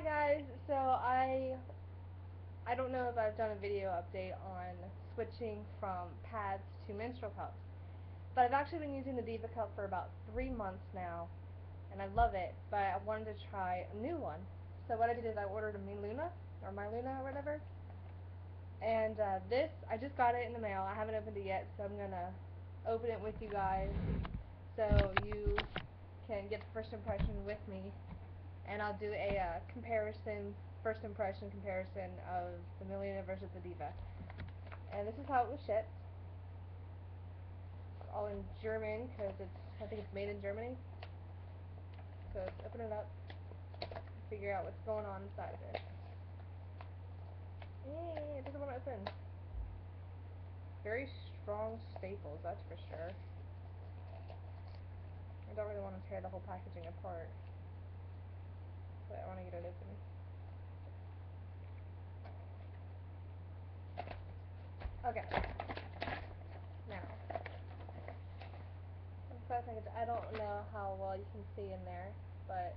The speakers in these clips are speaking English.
Hi guys, I don't know if I've done a video update on switching from pads to menstrual cups, but I've actually been using the DivaCup for about 3 months now, and I love it, but I wanted to try a new one. So what I did is I ordered a My Luna or whatever, and I just got it in the mail. I haven't opened it yet, so I'm gonna open it with you guys so you can get the first impression with me, and I'll do a first impression comparison of the Millionaire versus the Diva. And this is how it was shipped. All in German, because I think it's made in Germany. So let's open it up and figure out what's going on inside of it. Yay, it doesn't want to open. Very strong staples, that's for sure. I don't really want to tear the whole packaging apart, but I want to get it open. Okay. Now, I don't know how well you can see in there, but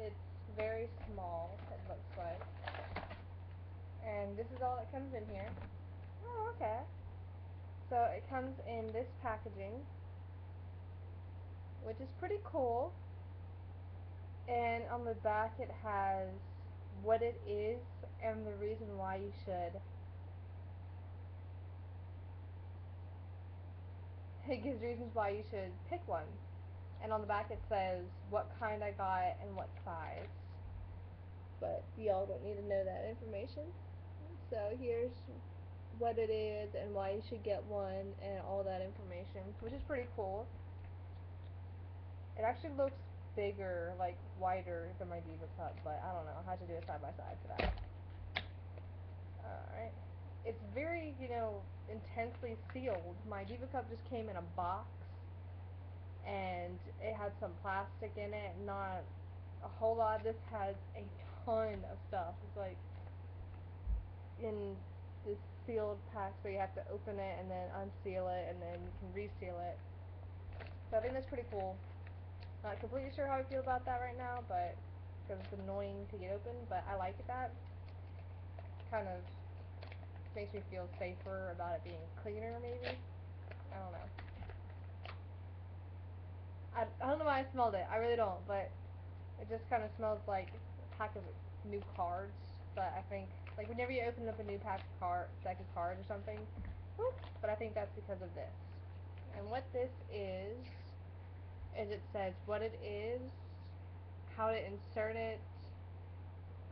it's very small, it looks like. And this is all that comes in here. Oh, okay. So it comes in this packaging, which is pretty cool. And on the back it has what it is and the reason why you should. It gives reasons why you should pick one. And on the back it says what kind I got and what size. But y'all don't need to know that information. So here's what it is and why you should get one and all that information, which is pretty cool. It actually looks bigger, like wider than my DivaCup, but I don't know. I had to do a side by side for that. Alright. It's very, intensely sealed. My DivaCup just came in a box, and it had some plastic in it, not a whole lot. This has a ton of stuff. It's like in this sealed pack, so you have to open it and then unseal it and then you can reseal it. So I think that's pretty cool. Not completely sure how I feel about that right now, but because it's annoying to get open, but I like that. Kind of makes me feel safer about it being cleaner, maybe. I don't know. I don't know why I smelled it. I really don't, but it just kind of smells like a pack of new cards. But I think, like, whenever you open up a new deck of cards or something, whoops, but I think that's because of this. And what this is it says what it is, how to insert it,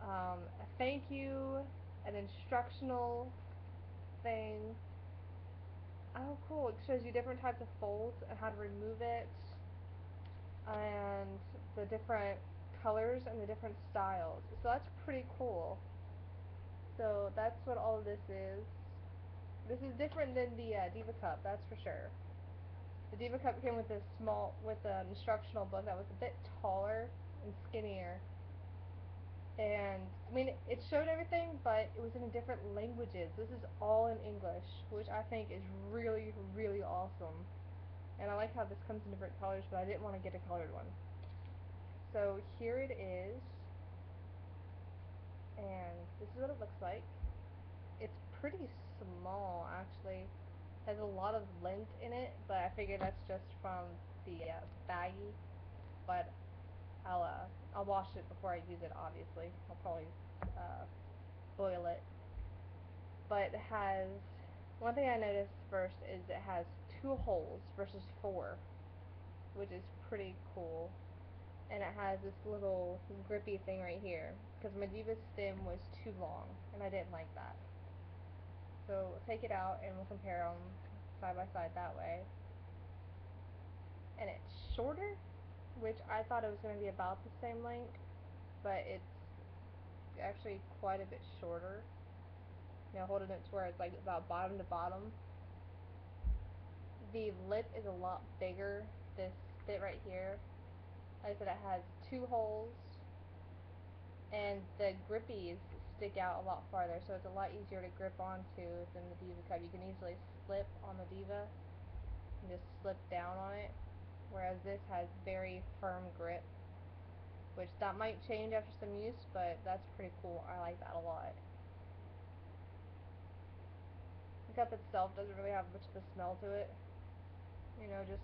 a thank you, an instructional thing. Oh, cool. It shows you different types of folds and how to remove it, and the different colors and the different styles. So that's pretty cool. So that's what all of this is. This is different than the DivaCup, that's for sure. The DivaCup came with an instructional book that was a bit taller and skinnier. And, I mean, it showed everything, but it was in different languages. This is all in English, which I think is really, really awesome. And I like how this comes in different colors, but I didn't want to get a colored one. So here it is, and this is what it looks like. It's pretty small, actually. Has a lot of lint in it, but I figure that's just from the baggie. But I'll wash it before I use it, obviously. I'll probably boil it. But it has, one thing I noticed first is it has 2 holes versus 4, which is pretty cool. And it has this little grippy thing right here, because my Diva stem was too long, and I didn't like that. So we'll take it out and we'll compare them side by side that way. And it's shorter, which I thought it was going to be about the same length, but it's actually quite a bit shorter. Holding it to where it's like about bottom to bottom. The lip is a lot bigger, this bit right here. Like I said, it has 2 holes, and the grippies stick out a lot farther, so it's a lot easier to grip onto than the DivaCup. You can easily slip on the Diva and just slip down on it, whereas this has very firm grip. which that might change after some use, but that's pretty cool. I like that a lot. The cup itself doesn't really have much of a smell to it. Just,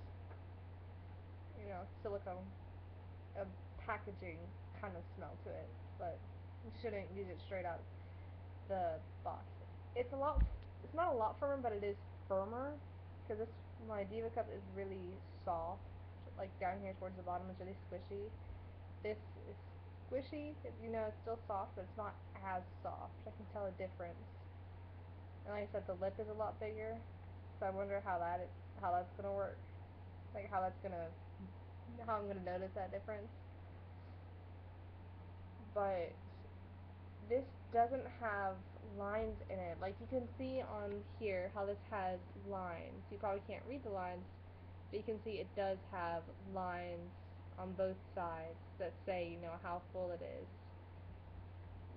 silicone, a packaging kind of smell to it, but you shouldn't use it straight out the box. It's a lot. It's not a lot firmer, but it is firmer because this my DivaCup is really soft. Like down here towards the bottom, it's really squishy. This is squishy. It's still soft, but it's not as soft. I can tell a difference. And like I said, the lip is a lot bigger, so I wonder how that's gonna work. Like how I'm gonna notice that difference. But this doesn't have lines in it. Like you can see on here how this has lines. You probably can't read the lines, but you can see it does have lines on both sides that say, how full it is.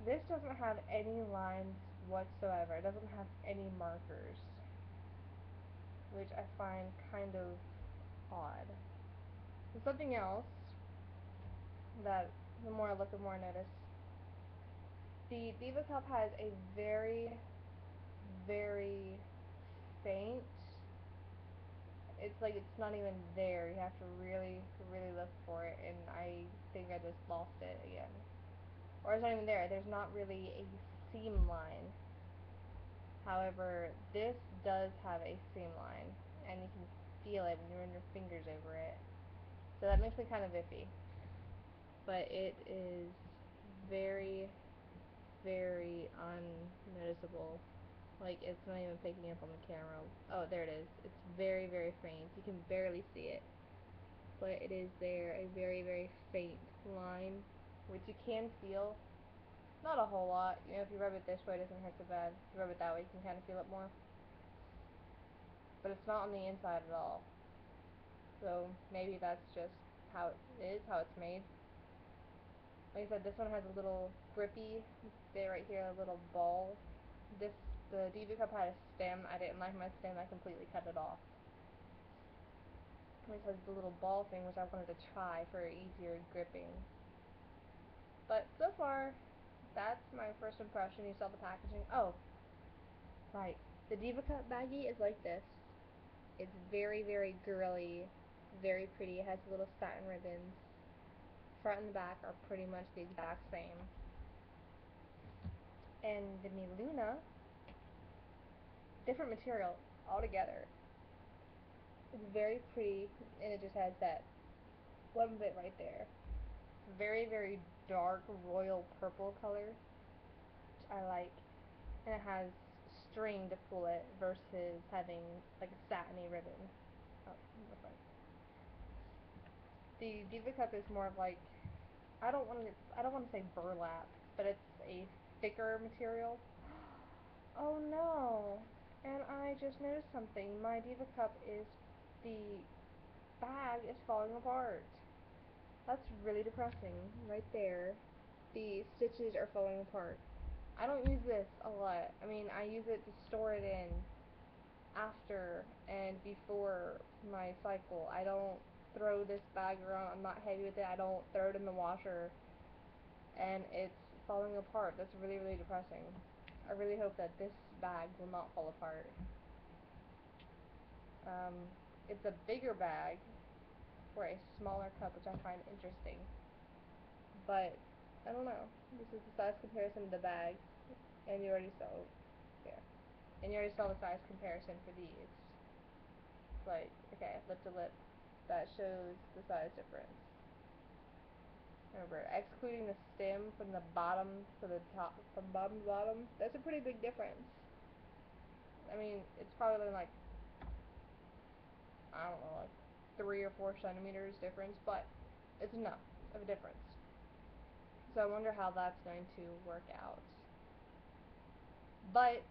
This doesn't have any lines whatsoever. It doesn't have any markers, which I find kind of odd. And something else that the more I look, the more I notice. The DivaCup has a very, very faint. It's like it's not even there. You have to really, really look for it, and I think I just lost it again. Or it's not even there. There's not really a seam line. However, this does have a seam line, and you can feel it when you run your fingers over it. So that makes me kind of iffy. But it is very, very unnoticeable. Like, it's not even picking up on the camera. Oh, there it is. It's very, very faint. You can barely see it. But it is there, a very, very faint line, which you can feel. Not a whole lot. If you rub it this way, it doesn't hurt so bad. If you rub it that way, you can kind of feel it more. But it's not on the inside at all. So maybe that's just how it is, how it's made. Like I said, this one has a little grippy bit right here, a little ball. The DivaCup had a stem. I didn't like my stem. I completely cut it off. This has the little ball thing, which I wanted to try for easier gripping. But so far, that's my first impression. You saw the packaging. Oh, right. The DivaCup baggie is like this. It's very, very girly, very pretty. It has little satin ribbons. Front and the back are pretty much the exact same. And the Miluna, different material altogether. It's very pretty, and it just has that one bit right there. It's very, very dark royal purple color, which I like. And it has string to pull it versus having like a satiny ribbon. Oh, the DivaCup is more of like, I don't want to say burlap, but it's a thicker material. Oh no! And I just noticed something. My DivaCup is the bag is falling apart. That's really depressing. Right there, the stitches are falling apart. I don't use this a lot. I mean, I use it to store it in after and before my cycle. I don't throw this bag around. I'm not heavy with it. I don't throw it in the washer, and it's falling apart. That's really, really depressing. I really hope that this bag will not fall apart. Um, it's a bigger bag for a smaller cup, which I find interesting. But I don't know. This is the size comparison of the bag, and you already saw, yeah, and you already saw the size comparison for these. It's like, okay, lip to lip, that shows the size difference. Remember, excluding the stem from the bottom to the top, from bottom to bottom, that's a pretty big difference. I mean, it's probably like, I don't know, like 3 or 4 centimeters difference, but it's enough of a difference. So I wonder how that's going to work out. But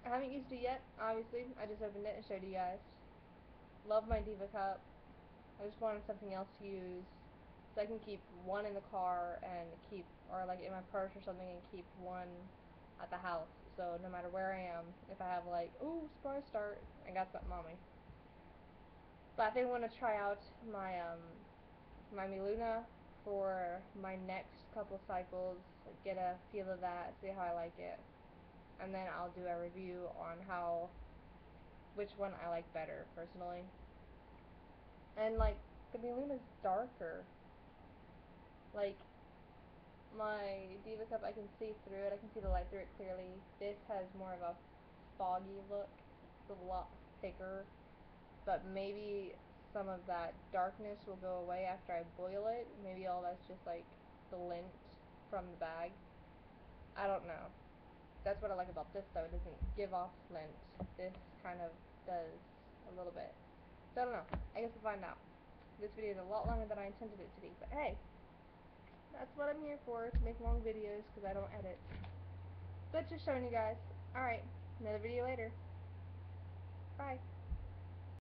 I haven't used it yet, obviously. I just opened it and showed you guys. Love my DivaCup. I just wanted something else to use, so I can keep one in the car and or like in my purse or something, and keep one at the house. So no matter where I am, if I have like, ooh, surprise start, I got something on me. But I think I want to try out my my Miluna for my next couple cycles, get a feel of that, see how I like it, and then I'll do a review on which one I like better personally. And like the balloon is darker. Like my DivaCup, I can see through it. I can see the light through it clearly. This has more of a foggy look. It's a lot thicker, but maybe some of that darkness will go away after I boil it. Maybe all that's just like the lint from the bag. I don't know. That's what I like about this though. It doesn't give off lint. This kind of does a little bit. So I don't know. I guess we'll find out. This video is a lot longer than I intended it to be, but hey, that's what I'm here for, to make long videos because I don't edit. But just showing you guys. Alright, another video later. Bye.